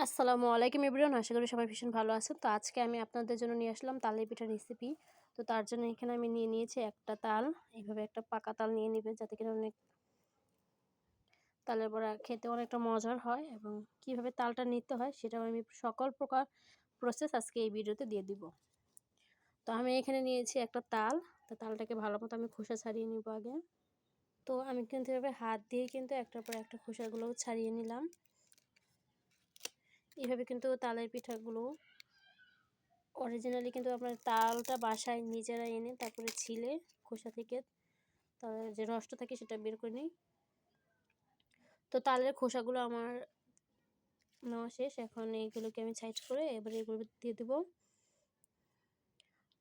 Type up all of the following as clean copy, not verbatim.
আসসালামু আলাইকুম এভরিওয়ান, আশা করি সবাই ভীষণ ভালো আছেন। তো আজকে আমি আপনাদের জন্য নিয়ে আসলাম তালের পিঠার রেসিপি। তো তার জন্য এখানে আমি নিয়ে নিয়েছি একটা তাল। এইভাবে একটা পাকা তাল নিয়ে নেবেন, যাতে কিনা অনেক তালের বড়া খেতে অনেকটা মজার হয়, এবং কিভাবে তালটা নিতে হয় সেটাও আমি সকল প্রকার প্রসেস আজকে এই ভিডিওতে দিয়ে দিব। তো আমি এখানে নিয়েছি একটা তাল। তো তালটাকে ভালো মতো আমি খোসা ছাড়িয়ে নিব আগে। তো আমি কিন্তু এভাবে হাত দিয়ে কিন্তু একটার পর একটা খোসাগুলো ছাড়িয়ে নিলাম। এইভাবে কিন্তু তালের পিঠাগুলো অরিজিনালি কিন্তু আপনার তালটা বাসায় নিজেরা এনে তারপরে ছিলে খোসা থেকে তার যে রসটা থাকে সেটা বের করে নিই। তো তালের খোসাগুলো আমার নেওয়া শেষ। এখন এইগুলোকে আমি সাইড করে এবারে এগুলো দিয়ে দেবো।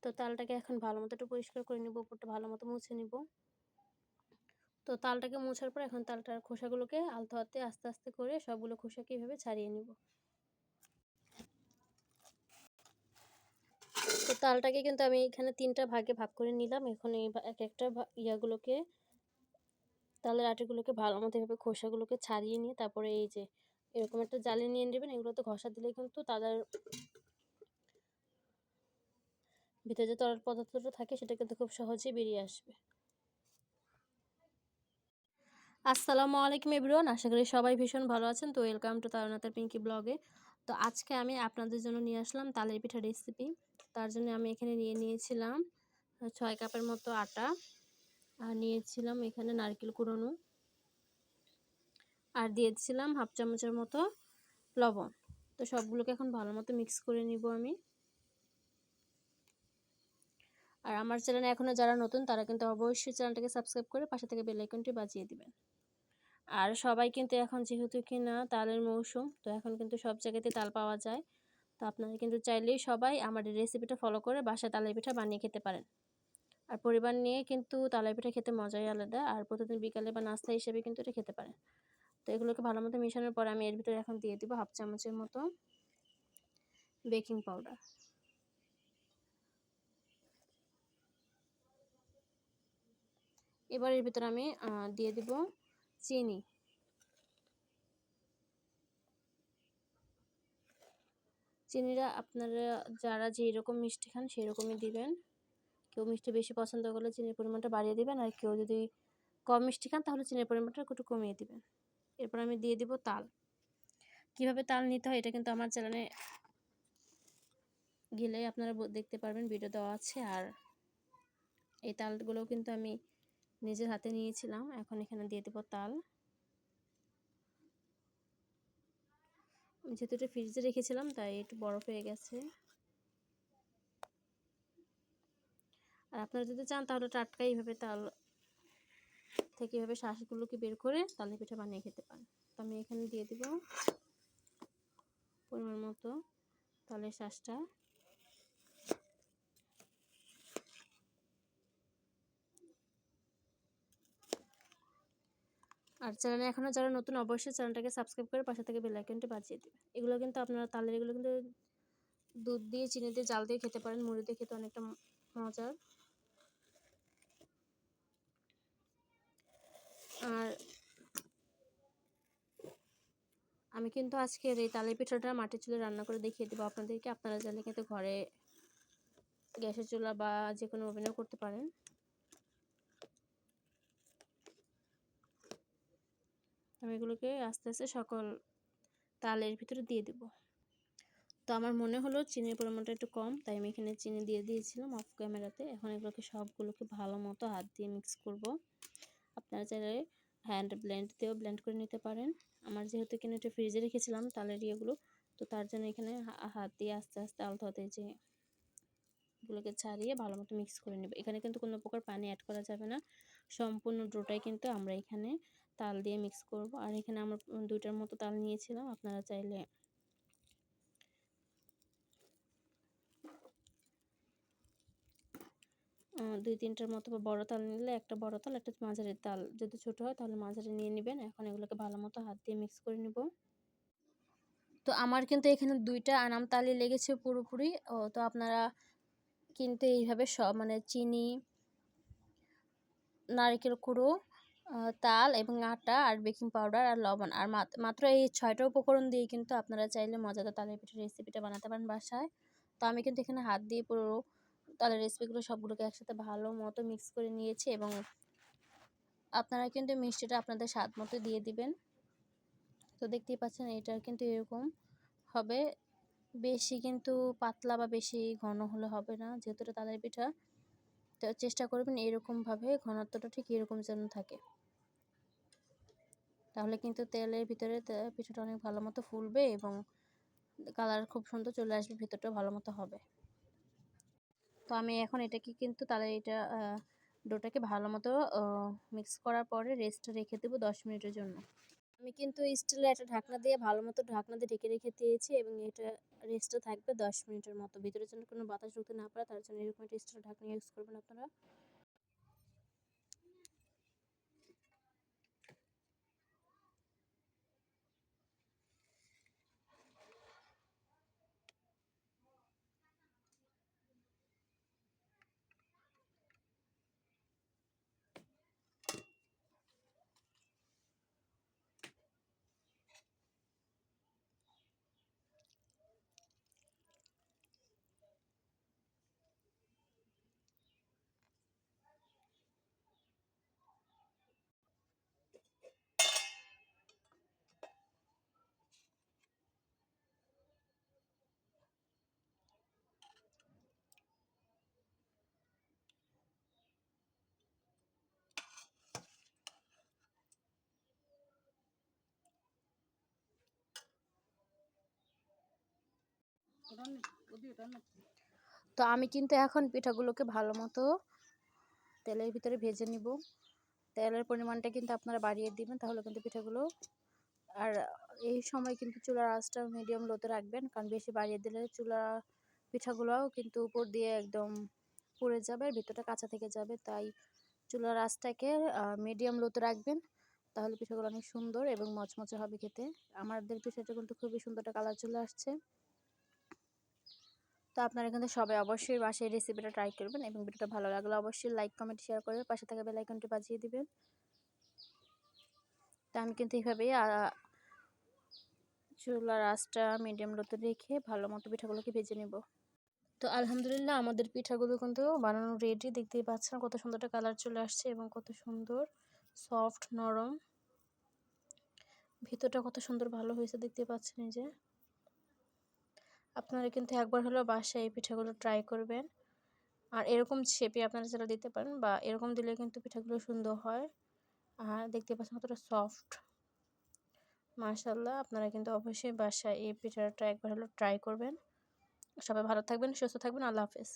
তো তালটাকে এখন ভালো মতো একটু পরিষ্কার করে নেবো, উপরটা ভালো মতো মুছে নিব। তো তালটাকে মোছার পর এখন তালটার খোসাগুলোকে আলতো হাতে আস্তে আস্তে করে সবগুলো খোসাকে এইভাবে ছাড়িয়ে নিব। তো তালটাকে কিন্তু আমি এখানে 3টা ভাগে ভাগ করে নিলাম। এখন এই এক একটা ইয়াগুলোকে তালের আটিগুলোকে ভালো মতো এভাবে খোসাগুলোকে ছাড়িয়ে নিয়ে তারপরে এই যে এরকম একটা জালি নিয়ে নেবেন। এগুলোতে ঘষা দিলে কিন্তু তাদের ভিতরে যে তরল পদার্থটা থাকে সেটা কিন্তু খুব সহজেই বেরিয়ে আসবে। আসসালামু আলাইকুম এভরিওয়ান, আশা করি সবাই ভীষণ ভালো আছেন। তো ওয়েলকাম টু তারুনাতার পিঙ্কি ব্লগে। তো আজকে আমি আপনাদের জন্য নিয়ে আসলাম তালের পিঠা রেসিপি। তার জন্য আমি এখানে নিয়েছিলাম 6 কাপের মতো আটা, আর নিয়েছিলাম এখানে নারকেল কুড়ানো, আর দিয়েছিলাম হাফ চামচের মতো লবণ। তো সবগুলোকে এখন ভালো মতো মিক্স করে নিব আমি। আর আমার চ্যানেলে এখনও যারা নতুন তারা কিন্তু অবশ্যই চ্যানেলটাকে সাবস্ক্রাইব করে পাশে থেকে বেল আইকনটি বাজিয়ে দিবেন। আর সবাই কিন্তু এখন যেহেতু কিনা তালের মৌসুম, তো এখন কিন্তু সব জায়গাতে তাল পাওয়া যায়। তো আপনারা কিন্তু চাইলেই সবাই আমার এই রেসিপিটা ফলো করে বাসায় তালের পিঠা বানিয়ে খেতে পারেন। আর পরিবার নিয়ে কিন্তু তালের পিঠা খেতে মজাই আলাদা। আর প্রতিদিন বিকালে বা নাস্তা হিসেবে কিন্তু এটা খেতে পারেন। তো এগুলোকে ভালো মতো মেশানোর পর আমি এর ভিতরে এখন দিয়ে দিব হাফ চামচের মতো বেকিং পাউডার। এবার এর ভিতরে আমি দিয়ে দিব চিনি। চিনিটা আপনারা যারা যেরকম মিষ্টি খান সেরকমই দিবেন। কেউ মিষ্টি বেশি পছন্দ করলে চিনির পরিমাণটা বাড়িয়ে দিবেন, আর কেউ যদি কম মিষ্টি খান তাহলে চিনির পরিমাণটা একটু কমিয়ে দিবেন। এরপর আমি দিয়ে দিব তাল। কিভাবে তাল নিতে হয় এটা কিন্তু আমার চ্যানেলে গেলে আপনারা দেখতে পারবেন, ভিডিও দেওয়া আছে। আর এই তালগুলো কিন্তু আমি নিজের হাতে নিয়েছিলাম। এখন এখানে দিয়ে দেব তাল। যেহেতু এটা ফ্রিজে রেখেছিলাম তাই একটু বরফ হয়ে গেছে। আর আপনারা যদি চান তাহলে টাটকা এইভাবে তাল থেকে এইভাবে শাঁসগুলোকে বের করে তালের পিঠা বানিয়ে খেতে পারেন। তো আমি এখানে দিয়ে দিব পরিমাণ মতো তালের শাঁসটা। আর চ্যানেলে এখনও যারা নতুন অবশ্যই চ্যানেলটাকে সাবস্ক্রাইব করে পাশে থেকে বেল আইকনটি বাজিয়ে দেবেন। এগুলো কিন্তু আপনারা তালের এগুলো কিন্তু দুধ দিয়ে, চিনি দিয়ে, জাল দিয়ে খেতে পারেন। মুড়ি দিয়ে খেতে অনেকটা মজার। আর আমি কিন্তু আজকের এই তালের পিঠাটা মাটির চুলায় রান্না করে দেখিয়ে দেবো আপনাদেরকে। আপনারা চাইলে কিন্তু ঘরে গ্যাসের চুলা বা যে কোনো ওভেনেও করতে পারেন। আমি এগুলোকে আস্তে আস্তে সকল তালের ভিতরে দিয়ে দেব। তো আমার মনে হলো চিনির পরিমাণটা একটু কম, তাই আমি এখানে চিনি দিয়ে দিয়েছিলাম অফ ক্যামেরাতে। এখন এগুলোকে সবগুলোকে ভালো মতো হাত দিয়ে মিক্স করব। আপনারা চাইলে হ্যান্ড ব্লেন্ড দিয়েও ব্লেন্ড করে নিতে পারেন। আমার যেহেতু কিনা এটা ফ্রিজে রেখেছিলাম তালের ইয়েগুলো, তো তার জন্য এখানে হাত দিয়ে আস্তে আস্তে আলতো হাতে যে এগুলোকে ছাড়িয়ে ভালো মতো মিক্স করে নেব। এখানে কিন্তু কোনো প্রকার পানি অ্যাড করা যাবে না। সম্পূর্ণ ডোটাই কিন্তু আমরা এখানে তাল দিয়ে মিক্স করব। আর এখানে আমরা 2টার মতো তাল নিয়েছিলাম। আপনারা চাইলে 2-3টার মতো বা বড় তাল নিলে একটা বড় তাল, একটা মাঝারি তাল। যদি ছোট হয় তাহলে মাঝারি নিয়ে নেবেন। এখন এগুলোকে ভালো মতো হাত দিয়ে মিক্স করে নেব। তো আমার কিন্তু এখানে 2টা আনাম তালই লেগেছে পুরোপুরি। তো আপনারা কিন্তু এইভাবে সব মানে চিনি, নারকেল কুড়ো তাল এবং আটা আর বেকিং পাউডার আর লবণ আর মাত্র এই 6টা উপকরণ দিয়ে কিন্তু আপনারা চাইলে মজাদার তালের পিঠার রেসিপিটা বানাতে পারেন বাসায়। তো আমি কিন্তু এখানে হাত দিয়ে পুরো তালের রেসিপিগুলো সবগুলোকে একসাথে ভালো মতো মিক্স করে নিয়েছি এবং আপনারা কিন্তু মিষ্টিটা আপনাদের স্বাদ মতো দিয়ে দিবেন। তো দেখতেই পাচ্ছেন এটা কিন্তু এরকম হবে, বেশি কিন্তু পাতলা বা বেশি ঘন হলে হবে না, যেহেতু এটা তালের পিঠা। তো চেষ্টা করবেন এরকমভাবে ঘনত্বটা ঠিক এরকম যেন থাকে, তাহলে কিন্তু তেলের ভিতরে পিঠাটা অনেক ভালো মতো ফুলবে এবং কালার খুব সুন্দর চলে আসবে, ভিতরটা ভালো মতো হবে। তো আমি এখন এটাকে কিন্তু তাহলে এটা ডোটাকে ভালো মতো মিক্স করার পরে রেস্টে রেখে দেবো 10 মিনিটের জন্য। আমি কিন্তু স্টিলের একটা ঢাকনা দিয়ে ভালো মতো ঢাকনা দিয়ে ঢেকে রেখে দিয়েছি এবং এটা রেস্টে থাকবে 10 মিনিটের মতো। ভিতরে যেন কোনো বাতাস ঢুকতে না পারে, তার জন্য এরকম একটা স্টিলের ঢাকনা ইউজ করবেন আপনারা। তো আমি কিন্তু এখন পিঠাগুলোকে ভালো মতো তেলের ভিতরে ভেজে নিব। তেলের পরিমাণটা কিন্তু আপনারা বাড়িয়ে দিবেন, তাহলে কিন্তু পিঠাগুলো, আর এই সময় কিন্তু চুলার আঁচটা মিডিয়াম লোতে রাখবেন, কারণ বেশি বাড়িয়ে দিলে পিঠাগুলোও কিন্তু উপর দিয়ে একদম পুড়ে যাবে আর ভিতরটা কাঁচা থেকে যাবে। তাই চুলার আঁচটাকে মিডিয়াম লোতে রাখবেন, তাহলে পিঠাগুলো অনেক সুন্দর এবং মচমচে হবে খেতে। আমাদের পিঠাটা কিন্তু খুবই সুন্দর একটা কালার চলে আসছে। তো আপনারা কিন্তু সবাই অবশ্যই বাসায় রেসিপিটা ট্রাই করবেন এবং ভিডিওটা ভালো লাগলে অবশ্যই লাইক কমেন্ট শেয়ার করে পাশে থাকা বেল আইকনটি বাজিয়ে দিবেন। তো আমি কিন্তু এইভাবেই চুলার আঁচটা মিডিয়াম লোতে রেখে ভালো মতো পিঠাগুলোকে ভেজে নেব। তো আলহামদুলিল্লাহ আমাদের পিঠাগুলো কিন্তু বানানো রেডি, দেখতেই পাচ্ছেন কত সুন্দর একটা কালার চলে আসছে এবং কত সুন্দর সফট নরম, ভিতরটা কত সুন্দর ভালো হয়েছে দেখতেই পাচ্ছেন। এই যে আপনারা কিন্তু একবার হলেও বাসায় এই পিঠাগুলো ট্রাই করবেন, আর এরকম শেপে আপনারা যেটা দিতে পারেন বা এরকম দিলে কিন্তু পিঠাগুলো সুন্দর হয়। আর দেখতে পাচ্ছেন কতটা সফট, মাশাআল্লাহ। আপনারা কিন্তু অবশ্যই বাসায় এই পিঠাটা একবার হলেও ট্রাই করবেন। সবাই ভালো থাকবেন, সুস্থ থাকবেন, আল্লাহ হাফেজ।